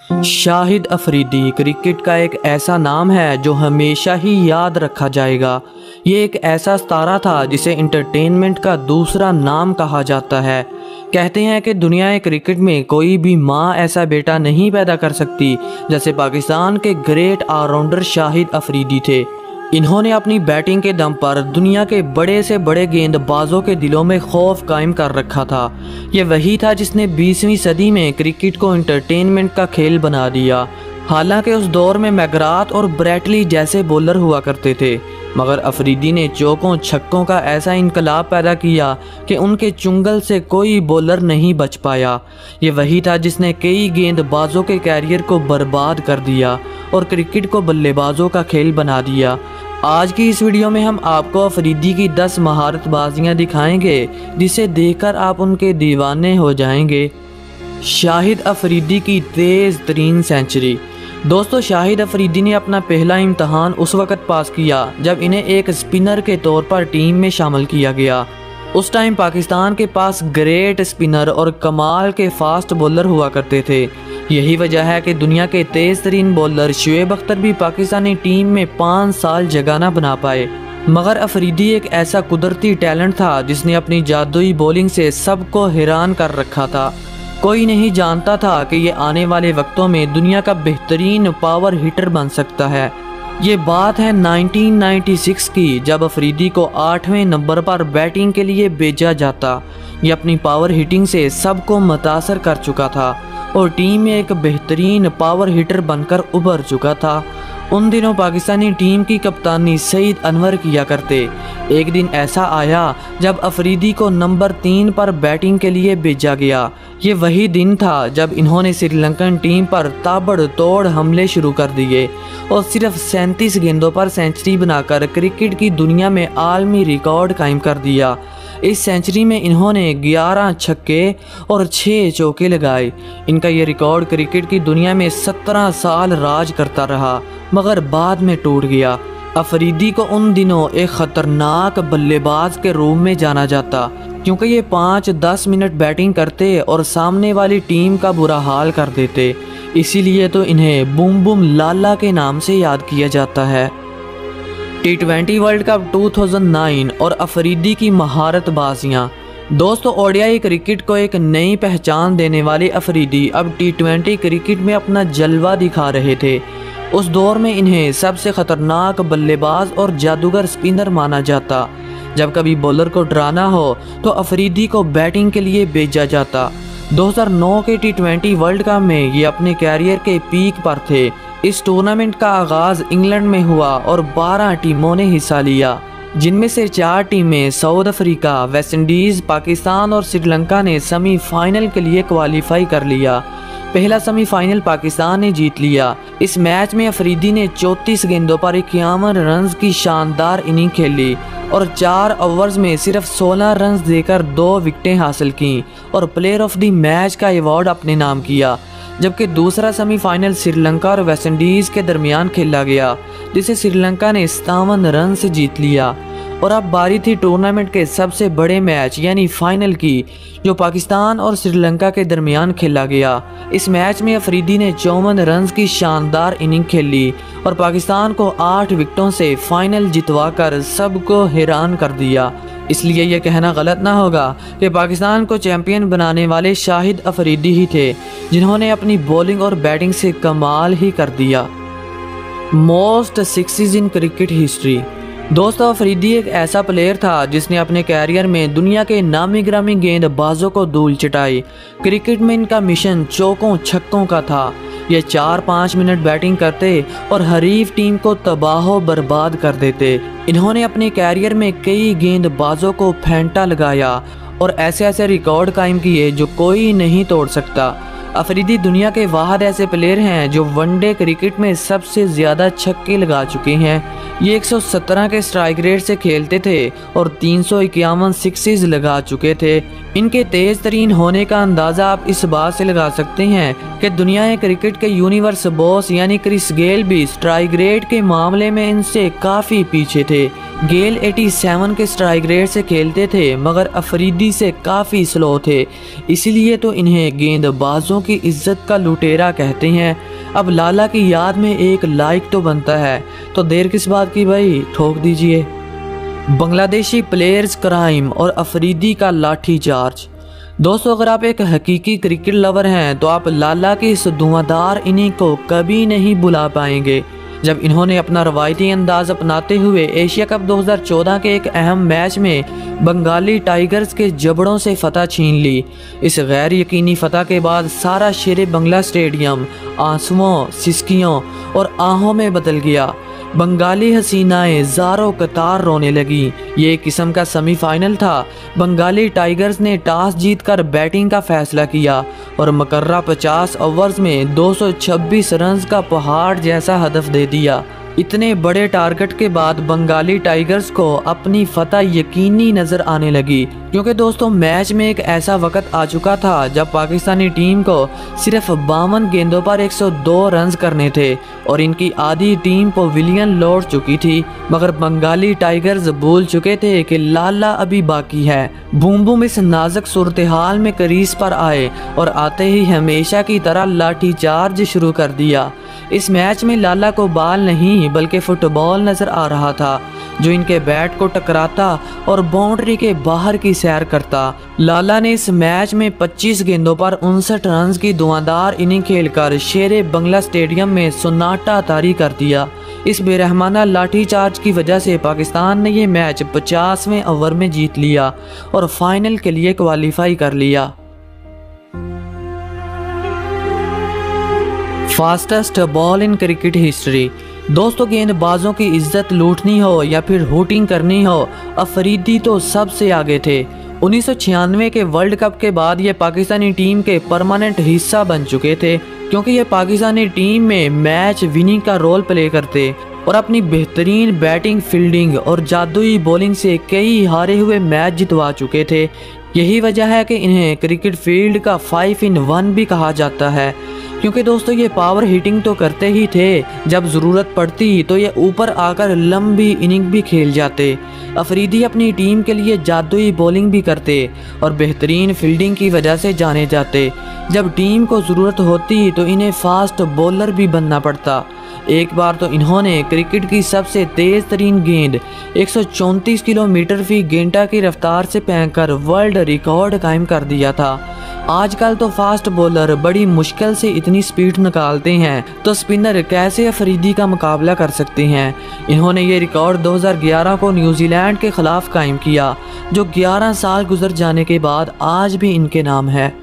Shahid Afridi cricket का एक ऐसा नाम है जो हमेशा ही याद रखा जाएगा। ये एक ऐसा सितारा था जिसे इंटरटेनमेंट का दूसरा नाम कहा जाता है। कहते हैं कि दुनिया क्रिकेट में कोई भी माँ ऐसा बेटा नहीं पैदा कर सकती जैसे पाकिस्तान के ग्रेट ऑलराउंडर शाहिद अफरीदी थे। इन्होंने अपनी बैटिंग के दम पर दुनिया के बड़े से बड़े गेंदबाजों के दिलों में खौफ कायम कर रखा था। ये वही था जिसने 20वीं सदी में क्रिकेट को एंटरटेनमेंट का खेल बना दिया। हालांकि उस दौर में मैकग्राथ और ब्रैटली जैसे बॉलर हुआ करते थे, मगर अफरीदी ने चौकों छक्कों का ऐसा इनकलाब पैदा किया कि उनके चुंगल से कोई बॉलर नहीं बच पाया। ये वही था जिसने कई गेंदबाजों के कैरियर को बर्बाद कर दिया और क्रिकेट को बल्लेबाजों का खेल बना दिया। आज की इस वीडियो में हम आपको अफरीदी की 10 महारतबाजियाँ दिखाएंगे जिसे देखकर आप उनके दीवाने हो जाएंगे। शाहिद अफरीदी की तेज़ तरीन सेंचुरी। दोस्तों, शाहिद अफरीदी ने अपना पहला इम्तहान उस वक़्त पास किया जब इन्हें एक स्पिनर के तौर पर टीम में शामिल किया गया। उस टाइम पाकिस्तान के पास ग्रेट स्पिनर और कमाल के फास्ट बॉलर हुआ करते थे। यही वजह है कि दुनिया के तेज़ तरीन बॉलर शुएब अख्तर भी पाकिस्तानी टीम में 5 साल जगह न बना पाए। मगर अफरीदी एक ऐसा कुदरती टैलेंट था जिसने अपनी जादुई बॉलिंग से सबको हैरान कर रखा था। कोई नहीं जानता था कि ये आने वाले वक्तों में दुनिया का बेहतरीन पावर हिटर बन सकता है। ये बात है 1996 की, जब अफरीदी को 8वें नंबर पर बैटिंग के लिए भेजा जाता। ये अपनी पावर हिटिंग से सबको मुतासर कर चुका था और टीम में एक बेहतरीन पावर हिटर बनकर उभर चुका था। उन दिनों पाकिस्तानी टीम की कप्तानी सईद अनवर किया करते। एक दिन ऐसा आया जब अफरीदी को नंबर 3 पर बैटिंग के लिए भेजा गया। ये वही दिन था जब इन्होंने श्रीलंकन टीम पर ताबड़तोड़ हमले शुरू कर दिए और सिर्फ 37 गेंदों पर सेंचुरी बनाकर क्रिकेट की दुनिया में आलमी रिकॉर्ड कायम कर दिया। इस सेंचुरी में इन्होंने 11 छक्के और 6 चौके लगाए। इनका ये रिकॉर्ड क्रिकेट की दुनिया में 17 साल राज करता रहा, मगर बाद में टूट गया। अफरीदी को उन दिनों एक ख़तरनाक बल्लेबाज के रूप में जाना जाता, क्योंकि ये 5-10 मिनट बैटिंग करते और सामने वाली टीम का बुरा हाल कर देते। इसीलिए तो इन्हें बूम बूम लाला के नाम से याद किया जाता है। T20 वर्ल्ड कप 2009 और अफरीदी की महारतबाजियाँ। दोस्तों, ओडीआई क्रिकेट को एक नई पहचान देने वाले अफरीदी अब T20 क्रिकेट में अपना जलवा दिखा रहे थे। उस दौर में इन्हें सबसे ख़तरनाक बल्लेबाज और जादूगर स्पिनर माना जाता। जब कभी बॉलर को डराना हो तो अफरीदी को बैटिंग के लिए भेजा जाता। 2009 के T20 वर्ल्ड कप में ये अपने कैरियर के पीक पर थे। इस टूर्नामेंट का आगाज़ इंग्लैंड में हुआ और 12 टीमों ने हिस्सा लिया, जिनमें से 4 टीमें south Africa, West Indies, Pakistan और श्रीलंका ने सेमीफाइनल के लिए क्वालिफाई कर लिया। पहला सेमीफाइनल पाकिस्तान ने जीत लिया। इस मैच में अफरीदी ने 34 गेंदों पर 51 रन की शानदार इनिंग खेली और 4 ओवर्स में सिर्फ 16 रन देकर 2 विकेटें हासिल की और प्लेयर ऑफ द मैच का अवार्ड अपने नाम किया। जबकि दूसरा सेमीफाइनल श्रीलंका और वेस्ट इंडीज़ के दरमियान खेला गया, जिसे श्रीलंका ने 57 रन से जीत लिया। और अब बारी थी टूर्नामेंट के सबसे बड़े मैच यानी फाइनल की, जो पाकिस्तान और श्रीलंका के दरमियान खेला गया। इस मैच में अफरीदी ने 54 रन की शानदार इनिंग खेली और पाकिस्तान को 8 विकेटों से फाइनल जितवाकर सबको हैरान कर दिया। इसलिए यह कहना गलत ना होगा कि पाकिस्तान को चैंपियन बनाने वाले शाहिद अफरीदी ही थे, जिन्होंने अपनी बॉलिंग और बैटिंग से कमाल ही कर दिया। Most sixes in cricket history. दोस्तों, अफरीदी एक ऐसा प्लेयर था जिसने अपने कैरियर में दुनिया के नामी गिरामी गेंदबाजों को धूल चटाई। क्रिकेट में इनका मिशन चौकों छक्कों का था। ये 4-5 मिनट बैटिंग करते और हरीफ टीम को तबाह बर्बाद कर देते। इन्होंने अपने कैरियर में कई गेंदबाजों को फेंटा लगाया और ऐसे ऐसे रिकॉर्ड कायम किए जो कोई नहीं तोड़ सकता। अफरीदी दुनिया के वाहिद ऐसे प्लेयर हैं जो वनडे क्रिकेट में सबसे ज़्यादा छक्के लगा चुके हैं। ये 117 के स्ट्राइक रेट से खेलते थे और 351 सिक्सेस लगा चुके थे। इनके तेज़ तरीन होने का अंदाज़ा आप इस बात से लगा सकते हैं कि दुनिया क्रिकेट के यूनिवर्स बॉस यानी क्रिस गेल भी स्ट्राइक रेट के मामले में इनसे काफ़ी पीछे थे। गेल 87 के स्ट्राइक रेट से खेलते थे मगर अफरीदी से काफ़ी स्लो थे, इसलिए तो इन्हें गेंदबाजों की इज्जत का लुटेरा कहते हैं। अब लाला की याद में एक लाइक तो बनता है, तो देर किस बात की भाई, ठोक दीजिए। बांग्लादेशी प्लेयर्स क्राइम और अफरीदी का लाठी चार्ज। दोस्तों, अगर आप एक हकीकी क्रिकेट लवर हैं तो आप लाला की इस धुआंधार इनिंग को कभी नहीं भुला पाएंगे, जब इन्होंने अपना रवायती अंदाज अपनाते हुए एशिया कप 2014 के एक अहम मैच में बंगाली टाइगर्स के जबड़ों से फतह छीन ली। इस गैर यकीनी फतह के बाद सारा शेरे बंगला स्टेडियम आंसुओं, सिसकियों और आहों में बदल गया। बंगाली हसीनाएं ज़ारों कतार रोने लगी। ये एक किस्म का सेमीफाइनल था। बंगाली टाइगर्स ने टॉस जीतकर बैटिंग का फैसला किया और मकर्रा 50 ओवर्स में 226 रन का पहाड़ जैसा हदफ दे दिया। इतने बड़े टारगेट के बाद बंगाली टाइगर्स को अपनी फतह यकीनी नज़र आने लगी, क्योंकि दोस्तों मैच में एक ऐसा वक्त आ चुका था जब पाकिस्तानी टीम को सिर्फ 52 गेंदों पर 102 रन करने थे और इनकी आधी टीम पवेलियन लौट चुकी थी। मगर बंगाली टाइगर्स भूल चुके थे कि लाला अभी बाकी है। बूम बूम इस नाजुक सूरत हाल में क्रीज पर आए और आते ही हमेशा की तरह लाठी चार्ज शुरू कर दिया। इस मैच में लाला को बॉल नहीं बल्कि फुटबॉल नजर आ रहा था, जो इनके बैट को टकराता और बाउंड्री के बाहर की सैर करता। लाला ने इस मैच में 25 गेंदों पर 59 रन की धुआंधार इनिंग खेलकर शेरे बंगला स्टेडियम में सन्नाटा तारी कर दिया। इस बेरहमाना लाठीचार्ज की वजह से पाकिस्तान ने ये मैच 50वें ओवर में जीत लिया और फाइनल के लिए क्वालिफाई कर लिया। Fastest ball in cricket history. दोस्तों, गेंदबाजों की इज्जत लूटनी हो या फिर हुटिंग करनी हो, अफरीदी तो सबसे आगे थे। 1996 के वर्ल्ड कप के बाद ये पाकिस्तानी टीम के परमानेंट हिस्सा बन चुके थे, क्योंकि ये पाकिस्तानी टीम में मैच विनिंग का रोल प्ले करते और अपनी बेहतरीन बैटिंग, फील्डिंग और जादुई बॉलिंग से कई हारे हुए मैच जितवा चुके थे। यही वजह है कि इन्हें क्रिकेट फील्ड का 5 in 1 भी कहा जाता है, क्योंकि दोस्तों ये पावर हिटिंग तो करते ही थे, जब ज़रूरत पड़ती तो ये ऊपर आकर लंबी इनिंग भी खेल जाते। अफरीदी अपनी टीम के लिए जादुई बॉलिंग भी करते और बेहतरीन फील्डिंग की वजह से जाने जाते। जब टीम को ज़रूरत होती तो इन्हें फास्ट बॉलर भी बनना पड़ता। एक बार तो इन्होंने क्रिकेट की सबसे तेज़ तरीन गेंद 134 किलोमीटर फी घंटा की रफ्तार से फेंककर वर्ल्ड रिकॉर्ड कायम कर दिया था। आजकल तो फास्ट बॉलर बड़ी मुश्किल से इतनी स्पीड निकालते हैं, तो स्पिनर कैसे अफरीदी का मुकाबला कर सकते हैं। इन्होंने ये रिकॉर्ड 2011 को न्यूजीलैंड के खिलाफ कायम किया, जो 11 साल गुजर जाने के बाद आज भी इनके नाम है।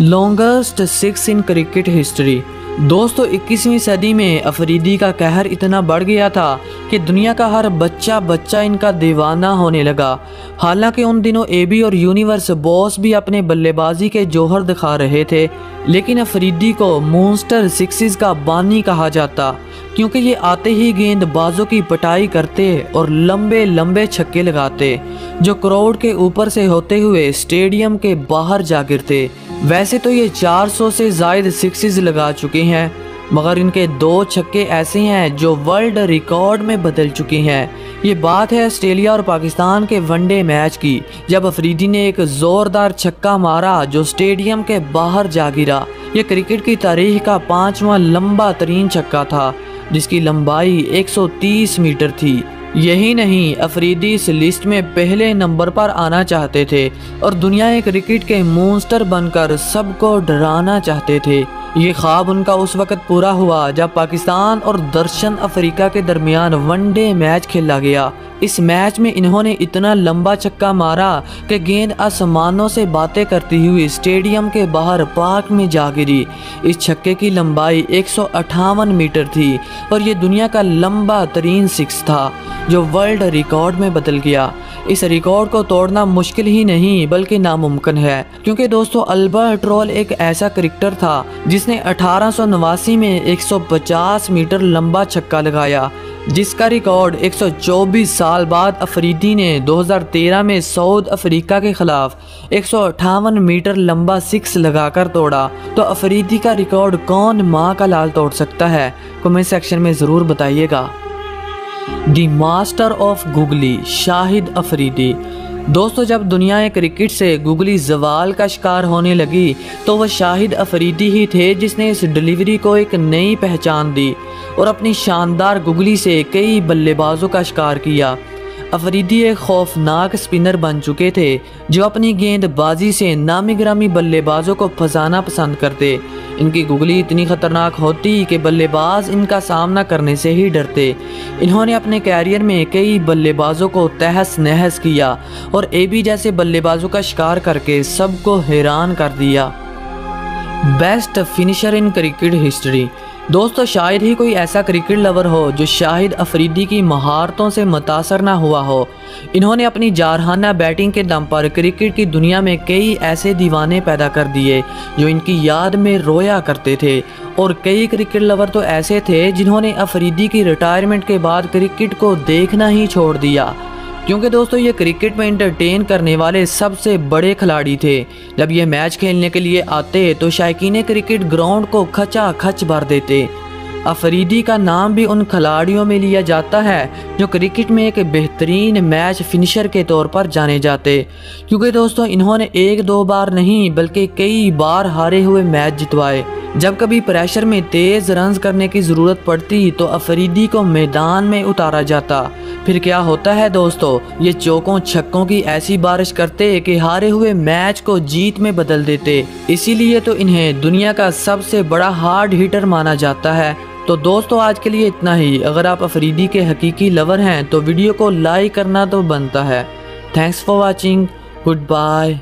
Longest 6 in cricket history. दोस्तों, 21वीं सदी में अफरीदी का कहर इतना बढ़ गया था कि दुनिया का हर बच्चा इनका दीवाना होने लगा। हालांकि उन दिनों एबी और यूनिवर्स बॉस भी अपने बल्लेबाजी के जौहर दिखा रहे थे, लेकिन अफरीदी को मॉन्स्टर सिक्सेस का बानी कहा जाता, क्योंकि ये आते ही गेंदबाजों की पिटाई करते और लंबे लंबे छक्के लगाते, जो क्राउड के ऊपर से होते हुए स्टेडियम के बाहर जा गिरते। वैसे तो ये 400 से ज़ायद सिक्सेस लगा चुके हैं, मगर इनके 2 छक्के ऐसे हैं जो वर्ल्ड रिकॉर्ड में बदल चुके हैं। ये बात है ऑस्ट्रेलिया और पाकिस्तान के वनडे मैच की, जब अफरीदी ने एक ज़ोरदार छक्का मारा जो स्टेडियम के बाहर जा गिरा। ये क्रिकेट की तारीख का 5वां लंबा तरीन छक्का था, जिसकी लंबाई 130 मीटर थी। यही नहीं, अफरीदी इस लिस्ट में पहले नंबर पर आना चाहते थे और दुनिया क्रिकेट के मॉन्स्टर बनकर सबको डराना चाहते थे। ये ख्वाब उनका उस वक्त पूरा हुआ जब पाकिस्तान और दक्षिण अफ्रीका के दरमियान वनडे मैच खेला गया। इस मैच में इन्होंने इतना लंबा छक्का मारा कि गेंद आसमानों से बातें करती हुई स्टेडियम के बाहर पार्क में जा गिरी। इस छक्के की लंबाई 158 मीटर थी और ये दुनिया का लंबा तरीन सिक्स था, जो वर्ल्ड रिकॉर्ड में बदल गया। इस रिकॉर्ड को तोड़ना मुश्किल ही नहीं बल्कि नामुमकिन है, क्योंकि दोस्तों अल्बर्ट रोल एक ऐसा क्रिकेटर था जिसने 1889 में 150 मीटर लंबा छक्का लगाया, जिसका रिकॉर्ड 124 साल बाद अफरीदी ने 2013 में साउथ अफ्रीका के खिलाफ 158 मीटर लंबा सिक्स लगाकर तोड़ा। तो अफरीदी का रिकॉर्ड कौन माँ का लाल तोड़ सकता है? कमेंट सेक्शन में ज़रूर बताइएगा। The master of googly Shahid Afridi. दोस्तों, जब दुनिया क्रिकेट से गुगली जवाल का शिकार होने लगी तो वह शाहिद अफरीदी ही थे जिसने इस डिलीवरी को एक नई पहचान दी और अपनी शानदार गुगली से कई बल्लेबाजों का शिकार किया। अफरीदी एक खौफनाक स्पिनर बन चुके थे जो अपनी गेंदबाजी से नामी गिरामी बल्लेबाजों को फंसाना पसंद करते। इनकी गुगली इतनी खतरनाक होती कि बल्लेबाज इनका सामना करने से ही डरते। इन्होंने अपने कैरियर में कई बल्लेबाजों को तहस नहस किया और एबी जैसे बल्लेबाजों का शिकार करके सबको हैरान कर दिया। Best finisher in cricket history. दोस्तों, शायद ही कोई ऐसा क्रिकेट लवर हो जो शाहिद अफरीदी की महारतों से मुतासर ना हुआ हो। इन्होंने अपनी जारहाना बैटिंग के दम पर क्रिकेट की दुनिया में कई ऐसे दीवाने पैदा कर दिए जो इनकी याद में रोया करते थे, और कई क्रिकेट लवर तो ऐसे थे जिन्होंने अफरीदी की रिटायरमेंट के बाद क्रिकेट को देखना ही छोड़ दिया, क्योंकि दोस्तों ये क्रिकेट में एंटरटेन करने वाले सबसे बड़े खिलाड़ी थे। जब ये मैच खेलने के लिए आते तो शायकीन क्रिकेट ग्राउंड को खचा खच भर देते। अफरीदी का नाम भी उन खिलाड़ियों में लिया जाता है जो क्रिकेट में एक बेहतरीन मैच फिनिशर के तौर पर जाने जाते, क्योंकि दोस्तों इन्होंने एक दो बार नहीं बल्कि कई बार हारे हुए मैच जितवाए। जब कभी प्रेशर में तेज़ रन्स करने की ज़रूरत पड़ती तो अफरीदी को मैदान में उतारा जाता। फिर क्या होता है दोस्तों, ये चौकों छक्कों की ऐसी बारिश करते कि हारे हुए मैच को जीत में बदल देते। इसीलिए तो इन्हें दुनिया का सबसे बड़ा हार्ड हिटर माना जाता है। तो दोस्तों, आज के लिए इतना ही। अगर आप अफरीदी के हकीकी लवर हैं तो वीडियो को लाइक करना तो बनता है। Thanks for watching. Good bye.